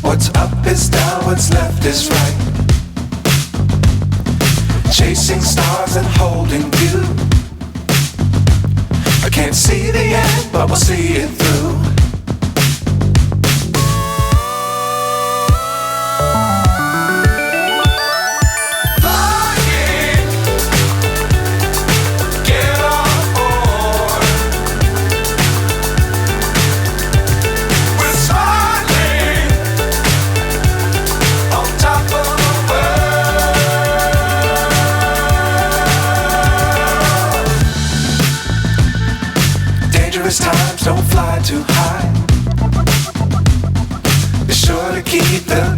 What's up is down, what's left is right. Chasing stars and holding you. I can't see the end, but we'll see it through. Dangerous times, don't fly too high. Be sure to keep the